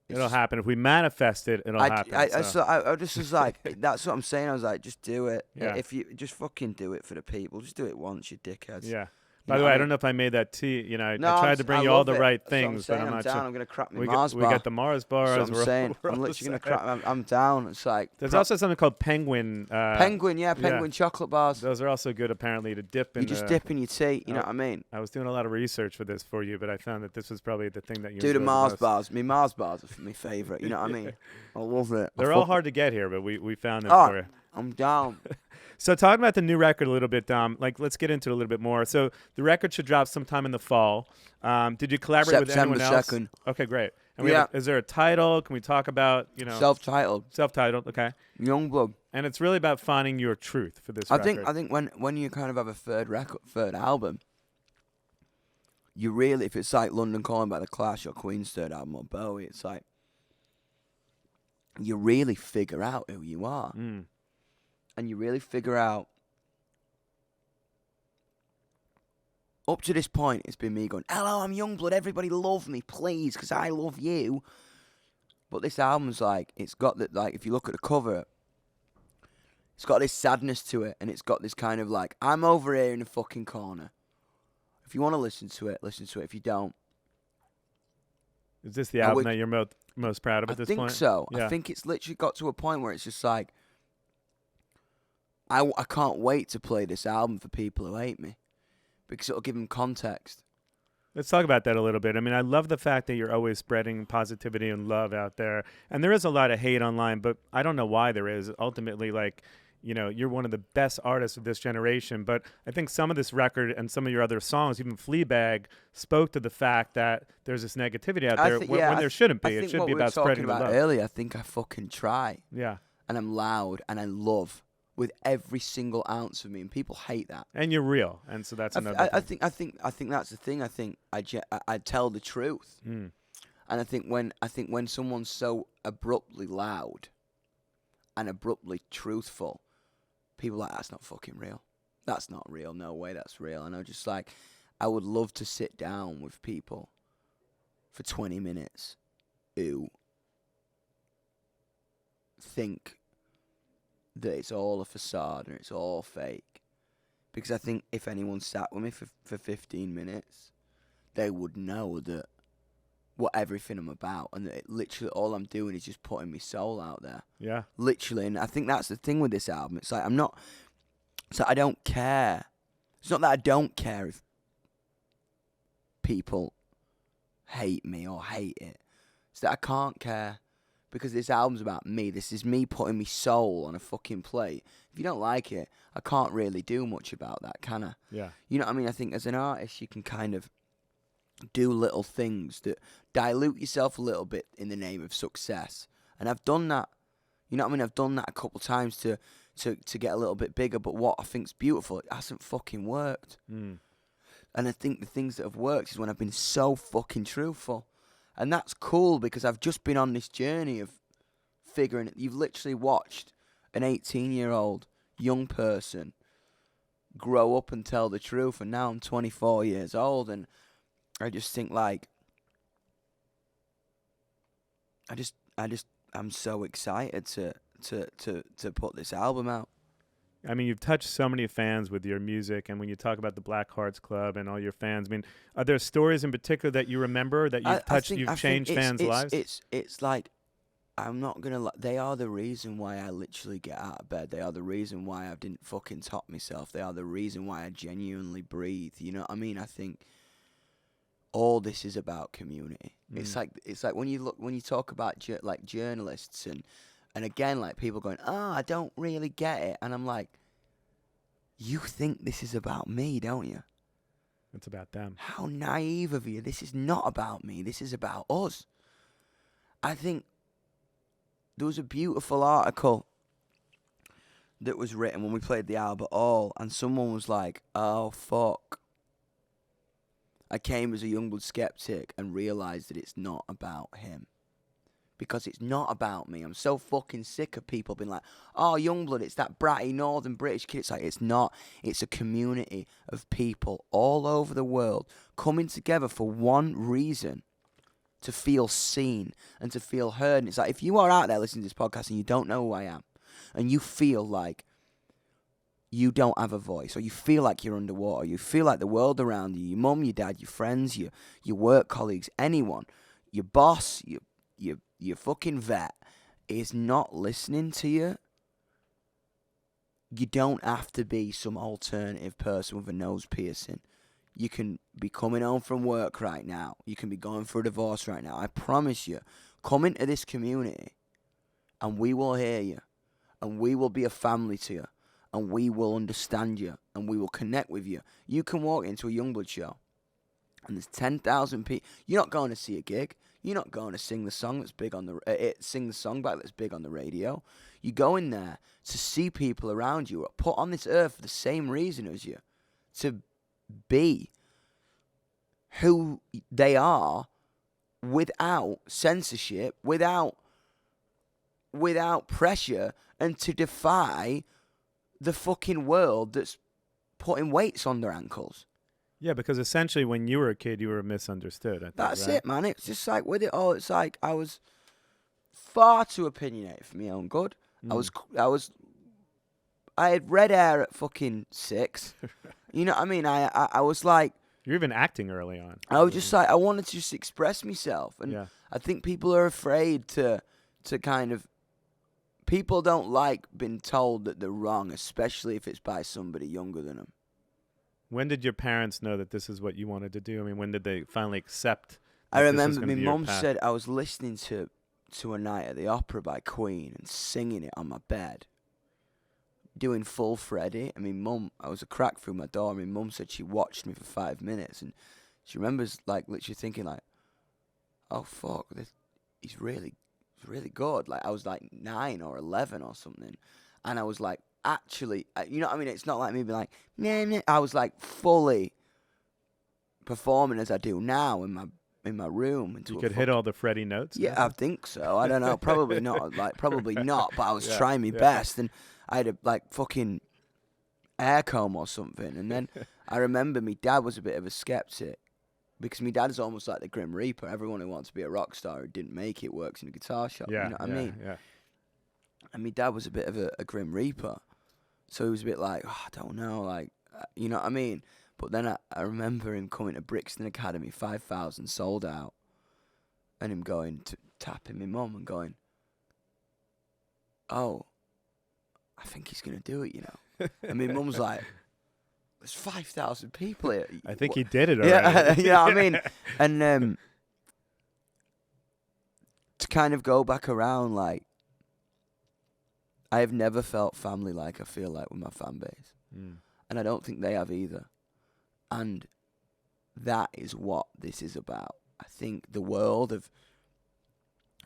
Speaker 1: It'll happen. If we manifest it, it'll happen.
Speaker 2: I just was like, that's what I'm saying. I was like, just do it.
Speaker 1: Yeah.
Speaker 2: If you just fucking do it for the people. Just do it once, you dickheads.
Speaker 1: Yeah. By the way, I don't know if I made that tea. I
Speaker 2: No,
Speaker 1: tried to bring you all the right things, but I'm not
Speaker 2: down.
Speaker 1: sure.
Speaker 2: I'm gonna crack my Mars bar.
Speaker 1: We got the Mars bar.
Speaker 2: That's what I'm saying. I'm literally gonna crack. I'm down. It's like
Speaker 1: there's also something called Penguin.
Speaker 2: Penguin chocolate bars.
Speaker 1: Those are also good, apparently, to dip in.
Speaker 2: You just dip in your tea. You know what I mean?
Speaker 1: I was doing a lot of research for this for you, but I found that this was probably the thing that you
Speaker 2: do the Mars
Speaker 1: most.
Speaker 2: bars. My Mars bars are my favorite. You know what I mean? I love it.
Speaker 1: They're all hard to get here, but we found them for you.
Speaker 2: I'm down.
Speaker 1: So talking about the new record a little bit, Dom, let's get into it a little bit more. So the record should drop sometime in the fall. Did you collaborate with anyone else?
Speaker 2: September 2nd.
Speaker 1: Okay, great. And is there a title? Can we talk about,
Speaker 2: Self-titled.
Speaker 1: Self-titled, okay.
Speaker 2: Yungblud.
Speaker 1: And it's really about finding your truth for this record.
Speaker 2: I think when you kind of have a third album, you really, if it's like London Calling by The Clash or Queen's third album or Bowie, it's like you really figure out who you are. And you really figure out, up to this point, it's been me going, hello, I'm Yungblud, everybody love me, please, because I love you. But this album's like, it's got that, like, if you look at the cover, it's got this sadness to it, and it's got this kind of like, I'm over here in the fucking corner. If you want to listen to it, listen to it. If you don't.
Speaker 1: Is this the album that you're most proud of at this point?
Speaker 2: I think so.
Speaker 1: Yeah.
Speaker 2: I think it's literally got to a point where it's just like, I can't wait to play this album for people who hate me because it'll give them context.
Speaker 1: Let's talk about that a little bit. I mean, I love the fact that you're always spreading positivity and love out there. And there is a lot of hate online, but I don't know why there is. Ultimately, you're one of the best artists of this generation. But I think some of this record and some of your other songs, even Fleabag, spoke to the fact that there's this negativity out there when there shouldn't be. It should be about spreading the love.
Speaker 2: Earlier, I think I fucking try.
Speaker 1: Yeah.
Speaker 2: And I'm loud and I love with every single ounce of me, and people hate that.
Speaker 1: And you're real, and so that's another.
Speaker 2: I think that's the thing. I think I tell the truth, and I think when someone's so abruptly loud and abruptly truthful, people are like, that's not fucking real. That's not real. No way that's real. And I'm just like, I would love to sit down with people for 20 minutes who think that it's all a facade and it's all fake. Because I think if anyone sat with me for 15 minutes, they would know that what everything I'm about, and that literally all I'm doing is just putting my soul out there.
Speaker 1: Yeah.
Speaker 2: Literally, and I think that's the thing with this album. It's like I don't care. It's not that I don't care if people hate me or hate it. It's that I can't care because this album's about me. This is me putting my soul on a fucking plate. If you don't like it, I can't really do much about that, can I?
Speaker 1: Yeah.
Speaker 2: You know what I mean? I think as an artist, you can kind of do little things that dilute yourself a little bit in the name of success. And I've done that. You know what I mean? I've done that a couple times to get a little bit bigger. But what I think's beautiful, it hasn't fucking worked.
Speaker 1: Mm.
Speaker 2: And I think the things that have worked is when I've been so fucking truthful. And that's cool because I've just been on this journey of figuring it. You've literally watched an 18-year-old young person grow up and tell the truth. And now I'm 24 years old. And I just think like, I'm so excited to put this album out.
Speaker 1: I mean, you've touched so many fans with your music, and when you talk about the Black Hearts Club and all your fans, I mean, are there stories in particular that you remember that you've touched, you've changed fans' lives?
Speaker 2: It's like, I'm not gonna lie, they are the reason why I literally get out of bed. They are the reason why I didn't fucking top myself. They are the reason why I genuinely breathe. You know what I mean? I think all this is about community. Mm. It's like when you talk about journalists and again, like people going, I don't really get it. And I'm like, you think this is about me, don't you?
Speaker 1: It's about them.
Speaker 2: How naive of you. This is not about me. This is about us. I think there was a beautiful article that was written when we played the Albert Hall, and someone was like, oh, fuck. I came as a Yungblud skeptic and realised that it's not about him. Because it's not about me. I'm so fucking sick of people being like, oh, Yungblud, it's that bratty northern British kid. It's like, it's not. It's a community of people all over the world coming together for one reason, to feel seen and to feel heard. And it's like, if you are out there listening to this podcast and you don't know who I am, and you feel like you don't have a voice, or you feel like you're underwater, you feel like the world around you, your mum, your dad, your friends, your work colleagues, anyone, your boss, your fucking vet is not listening to you, you don't have to be some alternative person with a nose piercing. You can be coming home from work right now. You can be going through a divorce right now. I promise you, come into this community and we will hear you, and we will be a family to you, and we will understand you, and we will connect with you. You can walk into a Yungblud show and there's 10,000 people. You're not going to see a gig. You're not going to sing the song that's big on sing the song back that's big on the radio. You go in there to see people around you who are put on this earth for the same reason as you, to be who they are, without censorship, without pressure, and to defy the fucking world that's putting weights on their ankles.
Speaker 1: Yeah, because essentially when you were a kid, you were misunderstood. I think,
Speaker 2: That's
Speaker 1: right?
Speaker 2: it, man. It's just like with it all, it's like I was far too opinionated for my own good. I had red hair at fucking 6. You know what I mean? I was like...
Speaker 1: You're even acting early on.
Speaker 2: I was just like, I wanted to just express myself. And yeah. I think people are afraid to kind of... People don't like being told that they're wrong, especially if it's by somebody younger than them.
Speaker 1: When did your parents know that this is what you wanted to do? I mean, when did they finally accept?
Speaker 2: I remember my mum said I was listening to A Night at the Opera by Queen and singing it on my bed, doing full Freddie. I mean, mum, I was a crack through my door. I mean, mum said she watched me for 5 minutes, and she remembers like literally thinking like, "Oh fuck, he's really good." Like I was like 9 or 11 or something, and I was like, actually, you know what I mean? It's not like me being like, nah. I was like fully performing as I do now in my room.
Speaker 1: You could hit all the Freddie notes?
Speaker 2: Yeah, I think so. I don't know. Probably not. But I was trying my best. And I had a like fucking air comb or something. And then I remember my dad was a bit of a skeptic because my dad is almost like the Grim Reaper. Everyone who wants to be a rock star who didn't make it works in a guitar shop.
Speaker 1: Yeah,
Speaker 2: You know what I mean?
Speaker 1: Yeah.
Speaker 2: And my dad was a bit of a Grim Reaper. So he was a bit like, oh, I don't know, like, you know what I mean? But then I remember him coming to Brixton Academy, 5,000 sold out, and him going to tapping my mum and going, oh, I think he's going to do it, you know. And my mum's like, there's 5,000 people here.
Speaker 1: I think he did it already.
Speaker 2: Yeah, you know what I mean? And to kind of go back around, like, I have never felt family like I feel like with my fan base. And I don't think they have either. And that is what this is about. I think the world of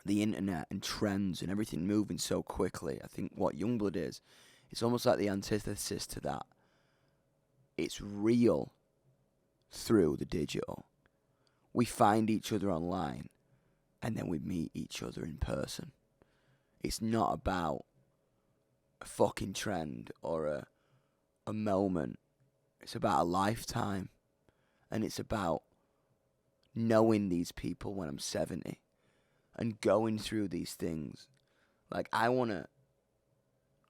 Speaker 2: the internet and trends and everything moving so quickly, I think what Yungblud is, it's almost like the antithesis to that. It's real through the digital. We find each other online and then we meet each other in person. It's not about a fucking trend or a moment. It's about a lifetime. And it's about knowing these people when I'm 70 and going through these things. Like, I want to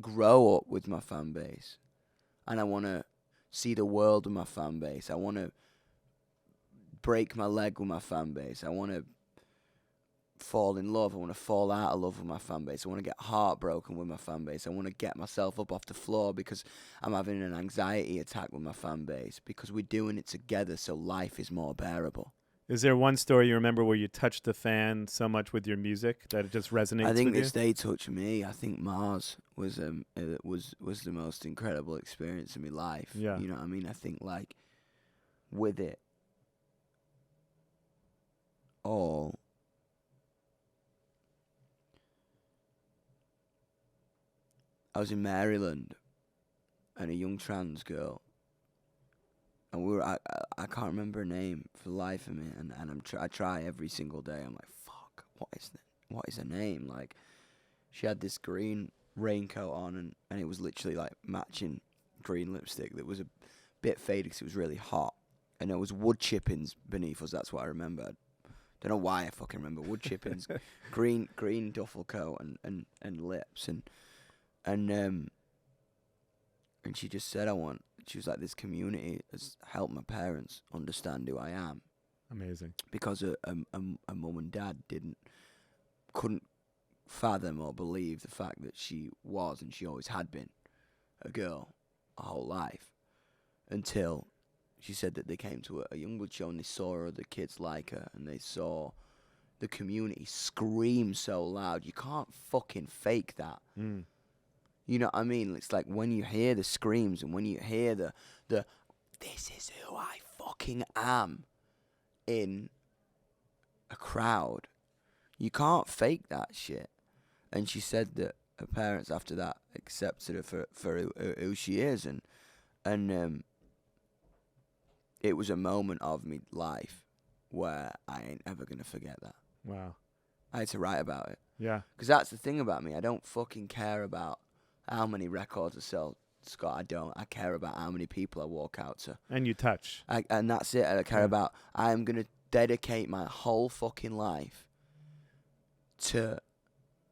Speaker 2: grow up with my fan base and I want to see the world with my fan base. I want to break my leg with my fan base. I want to fall in love. I want to fall out of love with my fan base. I want to get heartbroken with my fan base. I want to get myself up off the floor because I'm having an anxiety attack with my fan base, because we're doing it together so life is more bearable.
Speaker 1: Is there one story you remember where you touched the fan so much with your music that it just resonates with you?
Speaker 2: I think it's They Touch Me. I think Mars was the most incredible experience in my life.
Speaker 1: Yeah.
Speaker 2: You know what I mean? I think, like, with it all, I was in Maryland and a young trans girl, and I can't remember her name for the life of me, and I try every single day. I'm like, fuck, what is her name? Like, she had this green raincoat on, and it was literally like matching green lipstick that was a bit faded because it was really hot, and there was wood chippings beneath us. That's what I remember. Don't know why I fucking remember wood chippings, green duffel coat and lips and she just said, she was like, this community has helped my parents understand who I am.
Speaker 1: Amazing.
Speaker 2: Because a mum and dad couldn't fathom or believe the fact that she was, and she always had been, a girl her whole life, until she said that they came to a Yungblud show and they saw other kids like her, and they saw the community scream so loud. You can't fucking fake that. You know what I mean? It's like when you hear the screams and when you hear the this is who I fucking am in a crowd, you can't fake that shit. And she said that her parents after that accepted her for who she is, and it was a moment of me life where I ain't ever gonna forget that.
Speaker 1: Wow.
Speaker 2: I had to write about it.
Speaker 1: Yeah.
Speaker 2: Because that's the thing about me. I don't fucking care about how many records I sell, Scott. I don't. I care about how many people I walk out to.
Speaker 1: And you touch.
Speaker 2: And that's it. I care about, I'm going to dedicate my whole fucking life to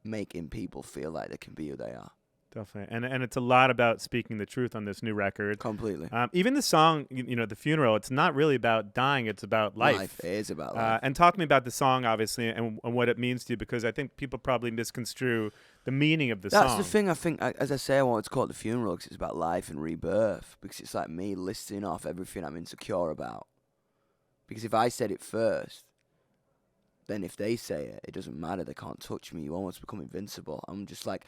Speaker 2: making people feel like they can be who they are.
Speaker 1: Definitely. And it's a lot about speaking the truth on this new record.
Speaker 2: Completely.
Speaker 1: Even the song, The Funeral, it's not really about dying. It's about life.
Speaker 2: It is about life.
Speaker 1: And talk to me about the song, obviously, and what it means to you, because I think people probably misconstrue the meaning of the song.
Speaker 2: That's the thing. I think, as I say, I wanted to call it The Funeral because it's about life and rebirth, because it's like me listing off everything I'm insecure about. Because if I said it first, then if they say it, it doesn't matter. They can't touch me. You almost become invincible. I'm just like,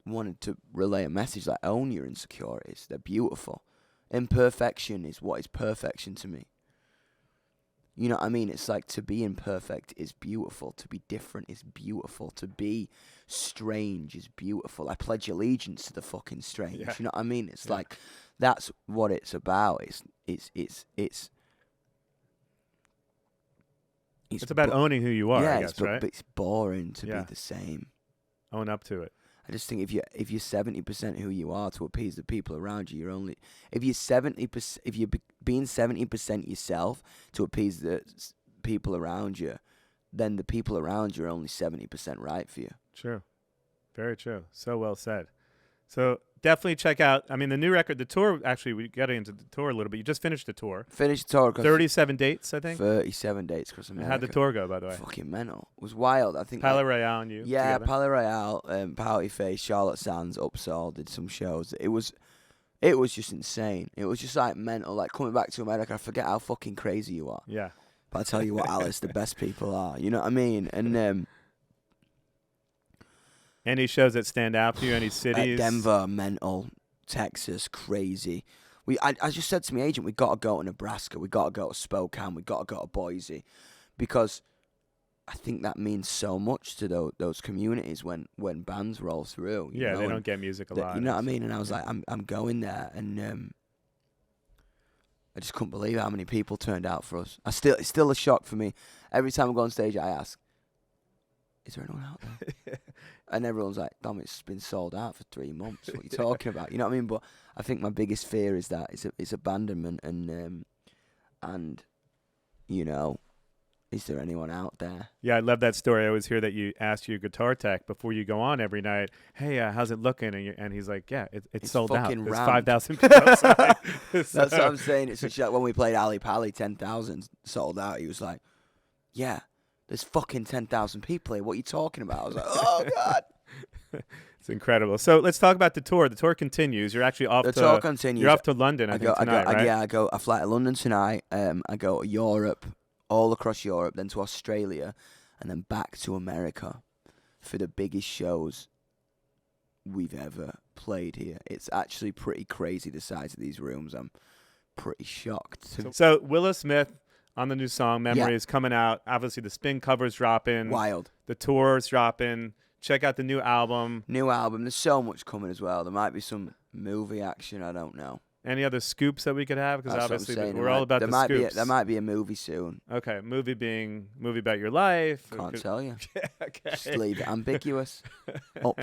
Speaker 2: wanted to relay a message like, own your insecurities. They're beautiful. Imperfection is what is perfection to me. You know what I mean? It's like, to be imperfect is beautiful. To be different is beautiful. To be strange is beautiful. I pledge allegiance to the fucking strange.
Speaker 1: Yeah.
Speaker 2: You know what I mean? It's like, that's what it's about. It's
Speaker 1: about owning who you are, I guess,
Speaker 2: but
Speaker 1: right?
Speaker 2: it's boring to be the same.
Speaker 1: Own up to it.
Speaker 2: I just think if you're 70% who you are to appease the people around you, if you're being 70% yourself to appease the people around you, then the people around you are only 70% right for you.
Speaker 1: True. Very true. So well said. So definitely check out, I mean, the new record, the tour, actually, we got into the tour a little bit. You just finished the tour.
Speaker 2: Finished the tour.
Speaker 1: 37 dates, I think?
Speaker 2: 37 dates across America.
Speaker 1: How'd the tour go, by the way?
Speaker 2: Fucking mental. It was wild. I think
Speaker 1: Palais Royale and you
Speaker 2: Yeah,
Speaker 1: together?
Speaker 2: Palais Royale, Pouty Face, Charlotte Sands, Upsall, did some shows. It was just insane. It was just like mental. Like coming back to America, I forget how fucking crazy you are.
Speaker 1: Yeah.
Speaker 2: But I tell you what, Alice, the best people are. You know what I mean? And
Speaker 1: any shows that stand out for you? Any cities?
Speaker 2: Denver, mental. Texas, crazy. I just said to my agent, we got to go to Nebraska. We got to go to Spokane. We got to go to Boise, because I think that means so much to those communities when bands roll through.
Speaker 1: Yeah, they don't get music a lot.
Speaker 2: You know what I mean? And I was like, I'm going there, and I just couldn't believe how many people turned out for us. It's still a shock for me. Every time I go on stage, I ask, is there anyone out there? And everyone's like, Dom, it's been sold out for 3 months. What are you talking about? You know what I mean? But I think my biggest fear is that it's abandonment, and you know, is there anyone out there?
Speaker 1: Yeah, I love that story. I always hear that you ask your guitar tech before you go on every night, hey, how's it looking? And he's like, yeah, it's sold out. There's 5,000 people outside.
Speaker 2: That's what I'm saying. It's such like when we played Ali Pali, 10,000 sold out. He was like, yeah, there's fucking 10,000 people here. What are you talking about? I was like, oh, God.
Speaker 1: It's incredible. So let's talk about the tour. The tour continues. You're actually off.
Speaker 2: The tour continues.
Speaker 1: You're off to London, I think, tonight, right?
Speaker 2: Yeah, I fly to London tonight. I go to Europe, all across Europe, then to Australia, and then back to America for the biggest shows we've ever played here. It's actually pretty crazy, the size of these rooms. I'm pretty shocked.
Speaker 1: So Willow Smith on the new song, Memory, is coming out. Obviously, the Spin cover's dropping.
Speaker 2: Wild.
Speaker 1: The tour's dropping. Check out the new album.
Speaker 2: There's so much coming as well. There might be some movie action. I don't know.
Speaker 1: Any other scoops that we could have? Because obviously we're all about the scoops.
Speaker 2: There might be a movie soon.
Speaker 1: Okay, movie about your life.
Speaker 2: Can't tell you.
Speaker 1: Yeah, okay.
Speaker 2: Just leave it ambiguous. up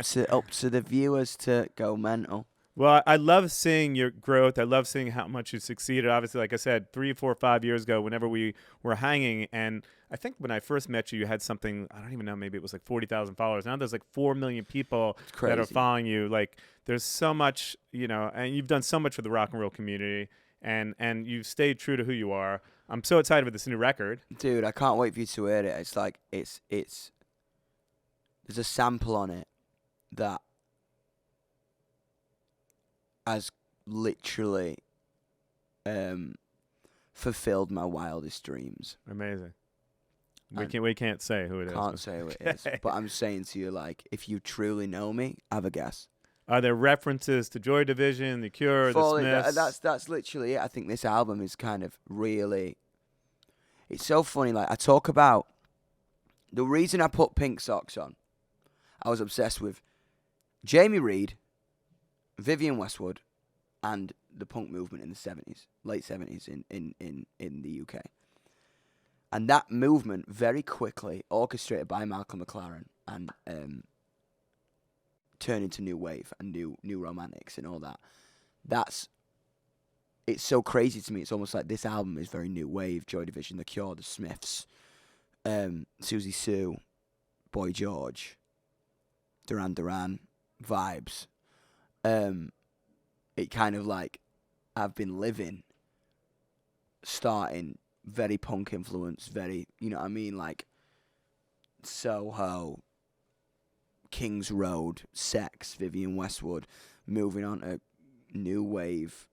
Speaker 2: to the viewers to go mental.
Speaker 1: Well, I love seeing your growth. I love seeing how much you succeeded. Obviously, like I said, 3, 4, 5 years ago, whenever we were hanging, and I think when I first met you, you had something, I don't even know, maybe it was like 40,000 followers. Now there's like 4 million people that are following you. Like, there's so much, you know, and you've done so much for the rock and roll community, and you've stayed true to who you are. I'm so excited with this new record.
Speaker 2: Dude, I can't wait for you to hear it. It's like, it's there's a sample on it that has literally fulfilled my wildest dreams.
Speaker 1: Amazing. We can't say who it is.
Speaker 2: Can't say who it is. But I'm saying to you, like, if you truly know me, have a guess.
Speaker 1: Are there references to Joy Division, The Cure, The Smiths?
Speaker 2: That's literally it. I think this album is kind of really... It's so funny. Like, I talk about... The reason I put Pink Socks on, I was obsessed with Jamie Reid, Vivienne Westwood, and the punk movement in the 70s, late 70s in the UK. And that movement very quickly, orchestrated by Malcolm McLaren, and turned into new wave and new romantics and all that. It's so crazy to me. It's almost like this album is very new wave. Joy Division, The Cure, The Smiths, Susie Sue, Boy George, Duran Duran vibes. It kind of like I've been living, starting very punk influence, very, you know what I mean, like Soho, Kings Road, Sex, Vivienne Westwood, moving on to new wave,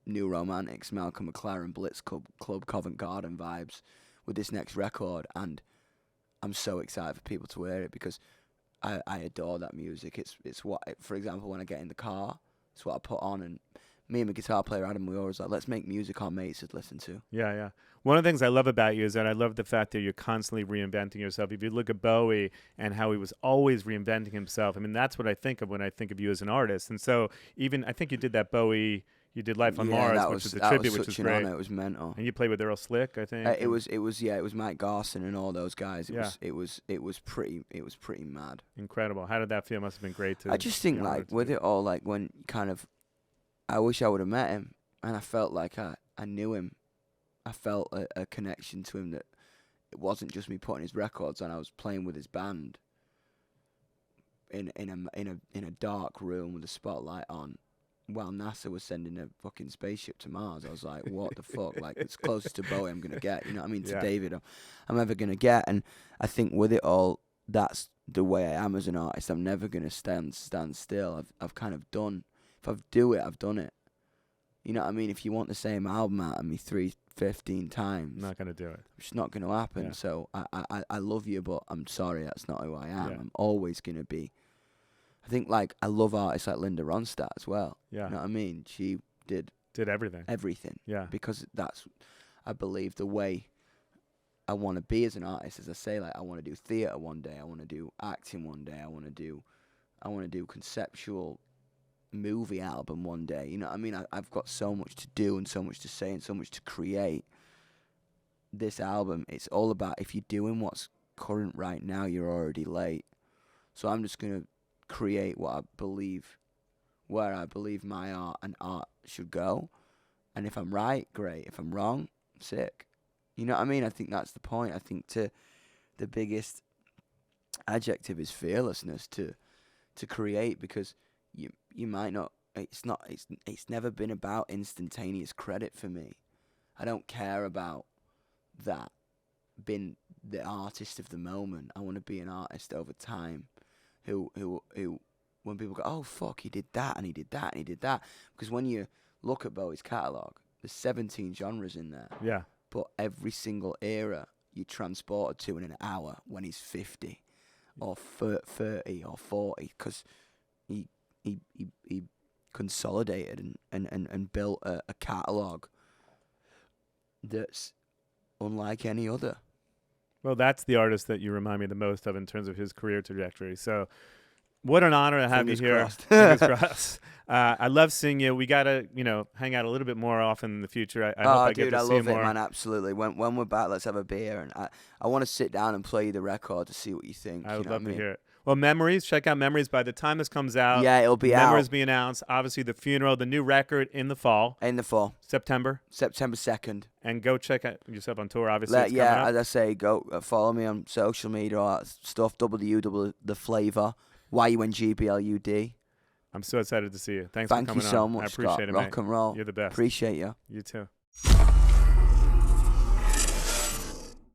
Speaker 2: new romantics, Malcolm McLaren, Blitz Club, Covent Garden vibes with this next record, and I'm so excited for people to hear it because I adore that music. It's what, for example, when I get in the car, it's what I put on, and me and my guitar player Adam, we always like, let's make music our mates would listen to.
Speaker 1: Yeah. One of the things I love about you is that I love the fact that you're constantly reinventing yourself. If you look at Bowie and how he was always reinventing himself, I mean, that's what I think of when I think of you as an artist. And so even, I think you did that Bowie, You did Life on Mars, which is the tribute, which is great.
Speaker 2: Honor. It was mental.
Speaker 1: And you played with Earl Slick, I think.
Speaker 2: It was Mike Garson and all those guys. It was pretty mad.
Speaker 1: Incredible. How did that feel? Must have been great to.
Speaker 2: I just think like with it all, like when kind of, I wish I would have met him, and I felt like I knew him. I felt a connection to him that it wasn't just me putting his records on. I was playing with his band in a dark room with a spotlight on, while NASA was sending a fucking spaceship to Mars. I was like, what the fuck? Like, it's closest to Bowie I'm going to get. You know what I mean? To David I'm ever going to get. And I think with it all, that's the way I am as an artist. I'm never going to stand still. I've kind of done. If I do it, I've done it. You know what I mean? If you want the same album out of me 15 times.
Speaker 1: I'm not going to do it.
Speaker 2: It's not going to happen.
Speaker 1: Yeah.
Speaker 2: So I love you, but I'm sorry, that's not who I am.
Speaker 1: Yeah.
Speaker 2: I'm always going to be. I think, like, I love artists like Linda Ronstadt as well.
Speaker 1: Yeah.
Speaker 2: You know what I mean? She did
Speaker 1: everything.
Speaker 2: Everything.
Speaker 1: Yeah.
Speaker 2: Because that's, I believe, the way I want to be as an artist. As I say, like, I want to do theatre one day. I want to do acting one day. I want to do conceptual movie album one day. You know what I mean? I've got so much to do and so much to say and so much to create. This album, it's all about, if you're doing what's current right now, you're already late. So I'm just going to create what I believe, where I believe my art and art should go. And if I'm right, great. If I'm wrong, sick. You know what I mean? I think that's the point. I think the biggest adjective is fearlessness to create, because you might not, it's never been about instantaneous credit for me. I don't care about that, being the artist of the moment. I want to be an artist over time who when people go, oh fuck, he did that and he did that and he did that. Because when you look at Bowie's catalogue, there's 17 genres in there.
Speaker 1: Yeah.
Speaker 2: But every single era you transported to in an hour when he's 50 or 30 or 40, because he consolidated and built a catalogue that's unlike any other.
Speaker 1: Well, that's the artist that you remind me the most of in terms of his career trajectory. So what an honor to have you here.
Speaker 2: Crossed.
Speaker 1: Fingers crossed. I love seeing you. We got to, hang out a little bit more often in the future. I hope I get to see you more.
Speaker 2: I love it, man, absolutely. When we're back, let's have a beer. And I want to sit down and play you the record to see what you think.
Speaker 1: I would love to hear it. Well, Memories, check out Memories. By the time this comes out,
Speaker 2: yeah, it'll be
Speaker 1: Memories
Speaker 2: out.
Speaker 1: be announced. Obviously, the funeral, the new record in the fall. September
Speaker 2: 2nd.
Speaker 1: And go check out yourself on tour, obviously. It's coming up.
Speaker 2: As I say, go follow me on social media, all that stuff, the Flavor, YUNGBLUD.
Speaker 1: I'm so excited to see you. Thanks for coming on.
Speaker 2: Thank you so much,
Speaker 1: I appreciate
Speaker 2: Scott.
Speaker 1: it,
Speaker 2: Rock
Speaker 1: mate.
Speaker 2: and roll.
Speaker 1: You're the best.
Speaker 2: Appreciate you.
Speaker 1: You too.